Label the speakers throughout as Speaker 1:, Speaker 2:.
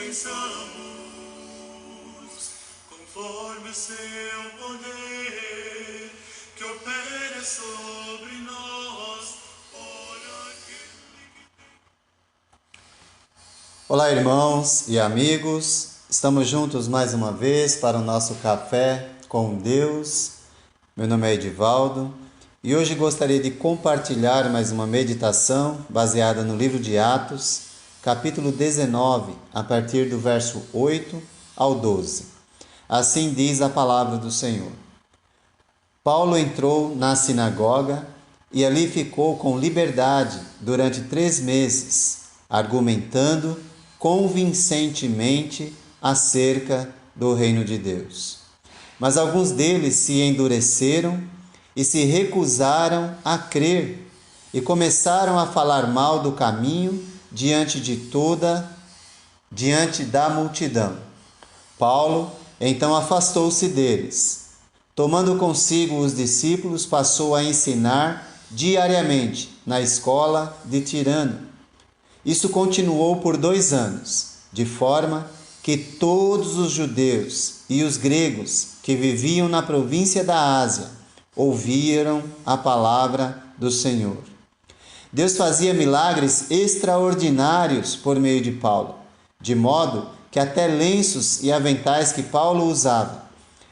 Speaker 1: pensamos, conforme o seu poder, que opera sobre nós.
Speaker 2: Olá, irmãos e amigos, estamos juntos mais uma vez para o nosso Café com Deus. Meu nome é Edivaldo e hoje gostaria de compartilhar mais uma meditação baseada no livro de Atos, capítulo 19, a partir do verso 8 ao 12. Assim diz a palavra do Senhor. Paulo entrou na sinagoga e ali ficou com liberdade durante 3 meses, argumentando convincentemente acerca do reino de Deus. Mas alguns deles se endureceram e se recusaram a crer e começaram a falar mal do caminho diante da multidão. Paulo então afastou-se deles. Tomando consigo os discípulos, passou a ensinar diariamente na escola de Tirano. Isso continuou por 2 anos, de forma que todos os judeus e os gregos que viviam na província da Ásia ouviram a palavra do Senhor. Deus fazia milagres extraordinários por meio de Paulo, de modo que até lenços e aventais que Paulo usava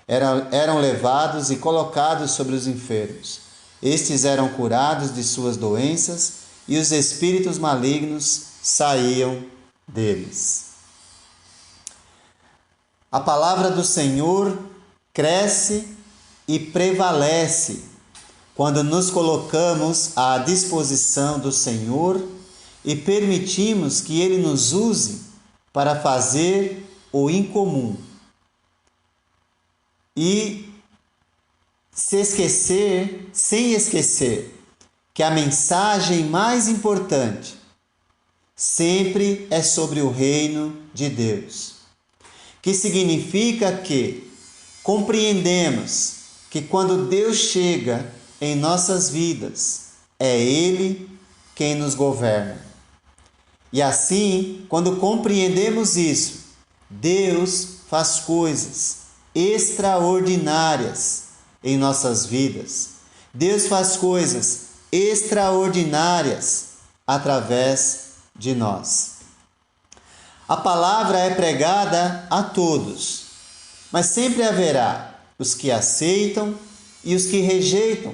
Speaker 2: eram levados e colocados sobre os enfermos. Estes eram curados de suas doenças e os espíritos malignos saíam deles. A palavra do Senhor cresce e prevalece quando nos colocamos à disposição do Senhor e permitimos que Ele nos use para fazer o incomum e sem esquecer que a mensagem mais importante sempre é sobre o reino de Deus, que significa que compreendemos que quando Deus chega em nossas vidas, é Ele quem nos governa. E assim, quando compreendemos isso, Deus faz coisas extraordinárias em nossas vidas. Deus faz coisas extraordinárias através de nós. A palavra é pregada a todos, mas sempre haverá os que aceitam e os que rejeitam.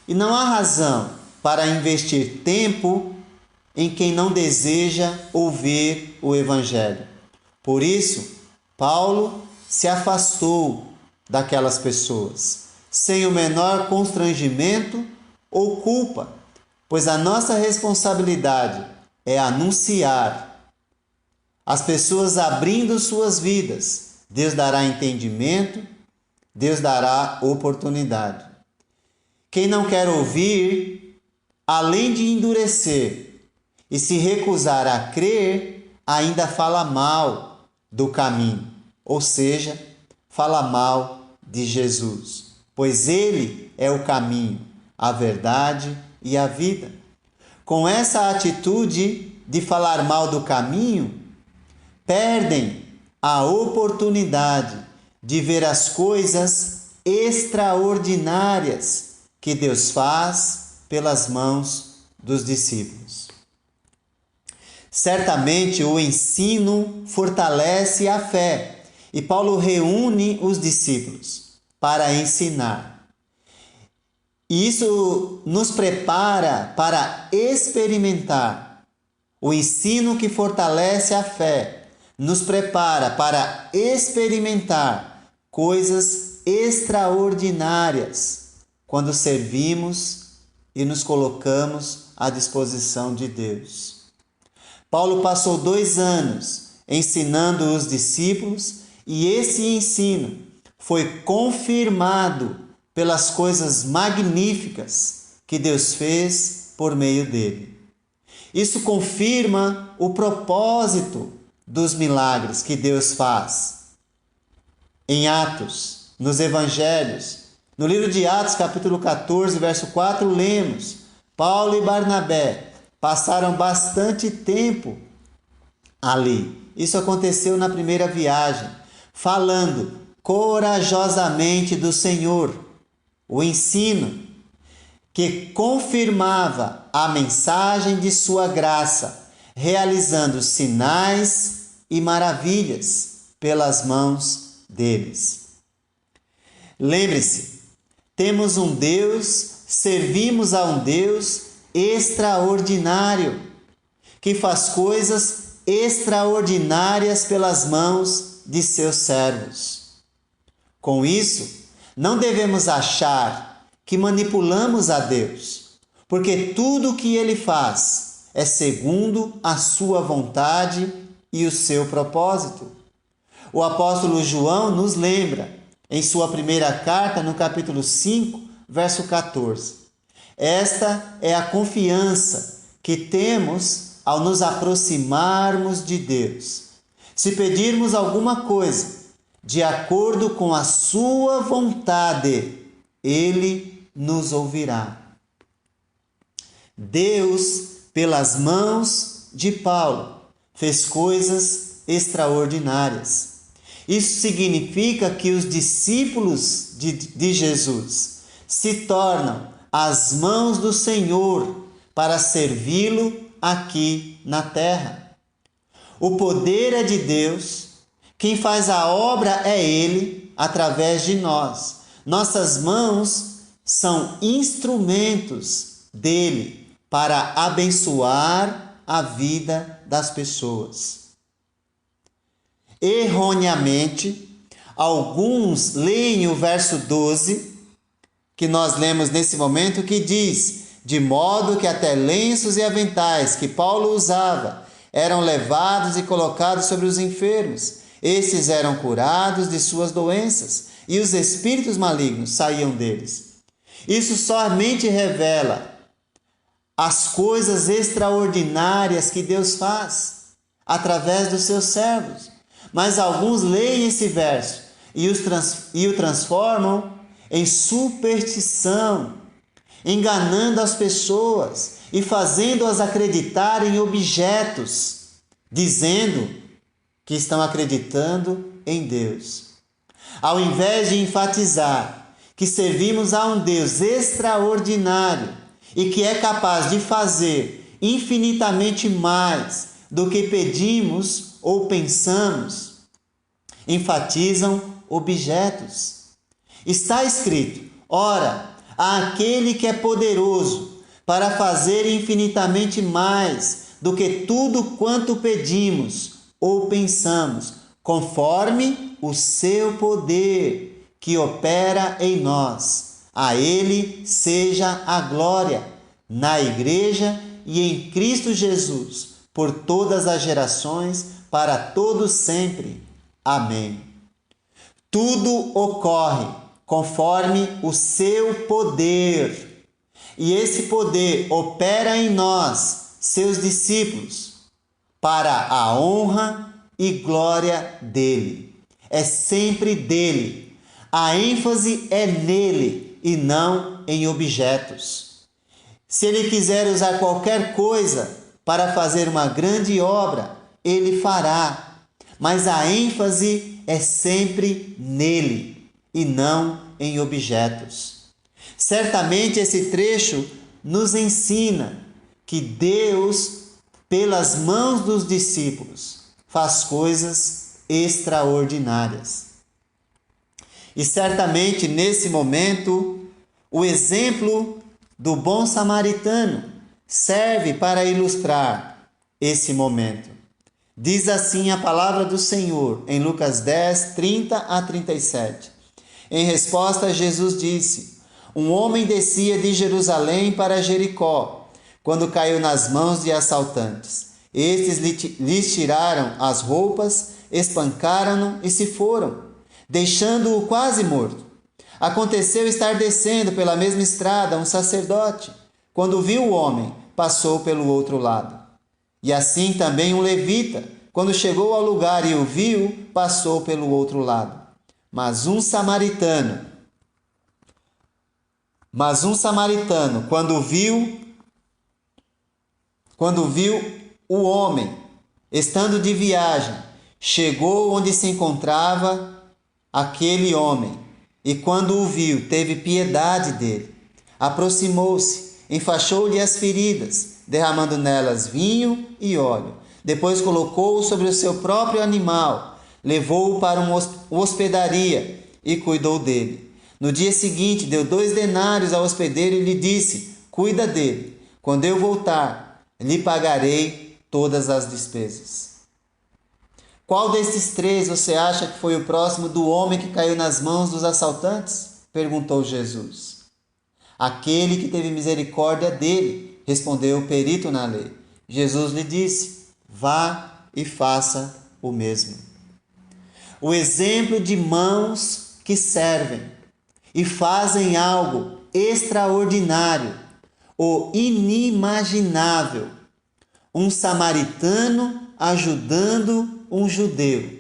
Speaker 2: E não há razão para investir tempo em quem não deseja ouvir o Evangelho. Por isso, Paulo se afastou daquelas pessoas, sem o menor constrangimento ou culpa, pois a nossa responsabilidade é anunciar. As pessoas abrindo suas vidas, Deus dará entendimento, Deus dará oportunidade. Quem não quer ouvir, além de endurecer e se recusar a crer, ainda fala mal do caminho, ou seja, fala mal de Jesus, pois Ele é o caminho, a verdade e a vida. Com essa atitude de falar mal do caminho, perdem a oportunidade de ver as coisas extraordinárias que Deus faz pelas mãos dos discípulos. Certamente o ensino fortalece a fé e Paulo reúne os discípulos para ensinar. E isso nos prepara para experimentar. O ensino que fortalece a fé nos prepara para experimentar coisas extraordinárias quando servimos e nos colocamos à disposição de Deus. Paulo passou 2 anos ensinando os discípulos e esse ensino foi confirmado pelas coisas magníficas que Deus fez por meio dele. Isso confirma o propósito dos milagres que Deus faz. Em Atos, nos Evangelhos, no livro de Atos, capítulo 14, verso 4, lemos: Paulo e Barnabé passaram bastante tempo ali isso aconteceu na primeira viagem, falando corajosamente do Senhor, o ensino que confirmava a mensagem de sua graça, realizando sinais e maravilhas pelas mãos deles. Lembre-se, temos um Deus, servimos a um Deus extraordinário, que faz coisas extraordinárias pelas mãos de seus servos. Com isso, não devemos achar que manipulamos a Deus, porque tudo o que Ele faz é segundo a sua vontade e o seu propósito. O apóstolo João nos lembra, em sua primeira carta, no capítulo 5, verso 14. Esta é a confiança que temos ao nos aproximarmos de Deus. Se pedirmos alguma coisa de acordo com a sua vontade, Ele nos ouvirá. Deus, pelas mãos de Paulo, fez coisas extraordinárias. Isso significa que os discípulos de Jesus se tornam as mãos do Senhor para servi-lo aqui na terra. O poder é de Deus, quem faz a obra é Ele, através de nós. Nossas mãos são instrumentos dele para abençoar a vida das pessoas. Erroneamente, alguns leem o verso 12, que nós lemos nesse momento, que diz: de modo que até lenços e aventais que Paulo usava eram levados e colocados sobre os enfermos. Estes eram curados de suas doenças e os espíritos malignos saíam deles. Isso somente revela as coisas extraordinárias que Deus faz através dos seus servos. Mas alguns leem esse verso e o transformam em superstição, enganando as pessoas e fazendo-as acreditar em objetos, dizendo que estão acreditando em Deus. Ao invés de enfatizar que servimos a um Deus extraordinário e que é capaz de fazer infinitamente mais do que pedimos ou pensamos, enfatizam objetos. Está escrito: ora, aquele que é poderoso para fazer infinitamente mais do que tudo quanto pedimos ou pensamos, conforme o seu poder que opera em nós. A Ele seja a glória, na Igreja e em Cristo Jesus, por todas as gerações, para todos sempre. Amém. Tudo ocorre conforme o seu poder, e esse poder opera em nós, seus discípulos, para a honra e glória dele. É sempre dele. A ênfase é nele e não em objetos. Se ele quiser usar qualquer coisa para fazer uma grande obra, ele fará. Mas a ênfase é sempre nele e não em objetos. Certamente esse trecho nos ensina que Deus, pelas mãos dos discípulos, faz coisas extraordinárias. E certamente nesse momento, o exemplo do bom samaritano serve para ilustrar esse momento. Diz assim a palavra do Senhor em Lucas 10, 30 a 37. Em resposta, Jesus disse: um homem descia de Jerusalém para Jericó, quando caiu nas mãos de assaltantes. Estes lhes tiraram as roupas, espancaram-no e se foram, deixando-o quase morto. Aconteceu estar descendo pela mesma estrada um sacerdote. Quando viu o homem, passou pelo outro lado. E assim também um levita, quando chegou ao lugar e o viu, passou pelo outro lado. Mas um samaritano, quando viu o homem, estando de viagem, chegou onde se encontrava aquele homem, e quando o viu, teve piedade dele. Aproximou-se, enfaixou-lhe as feridas, derramando nelas vinho e óleo. Depois colocou-o sobre o seu próprio animal, levou-o para uma hospedaria e cuidou dele. No dia seguinte, deu 2 denários ao hospedeiro e lhe disse: cuida dele. Quando eu voltar, lhe pagarei todas as despesas. Qual destes 3 você acha que foi o próximo do homem que caiu nas mãos dos assaltantes? Perguntou Jesus. Aquele que teve misericórdia dele, respondeu o perito na lei. Jesus lhe disse: vá e faça o mesmo. O exemplo de mãos que servem e fazem algo extraordinário, o inimaginável. Um samaritano ajudando um judeu.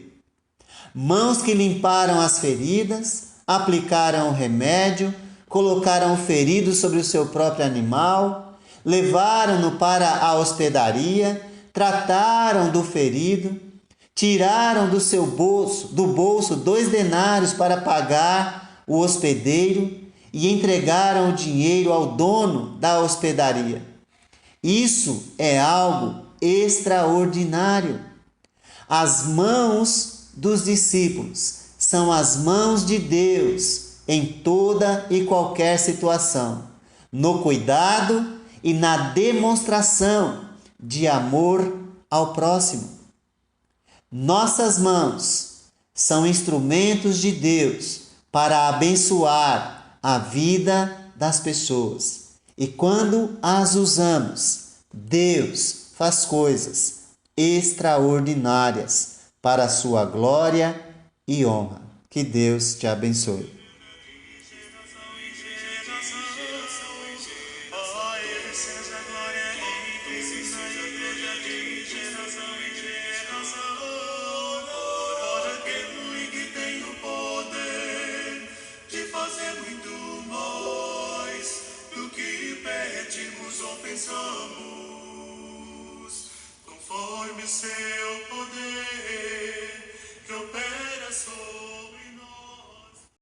Speaker 2: Mãos que limparam as feridas, aplicaram o remédio, colocaram o ferido sobre o seu próprio animal, levaram-no para a hospedaria, trataram do ferido, tiraram do bolso 2 denários para pagar o hospedeiro e entregaram o dinheiro ao dono da hospedaria. Isso é algo extraordinário. As mãos dos discípulos são as mãos de Deus em toda e qualquer situação, no cuidado e na demonstração de amor ao próximo. Nossas mãos são instrumentos de Deus para abençoar a vida das pessoas. E quando as usamos, Deus faz coisas extraordinárias para a sua glória e honra. Que Deus te abençoe.
Speaker 1: Pensamos, conforme seu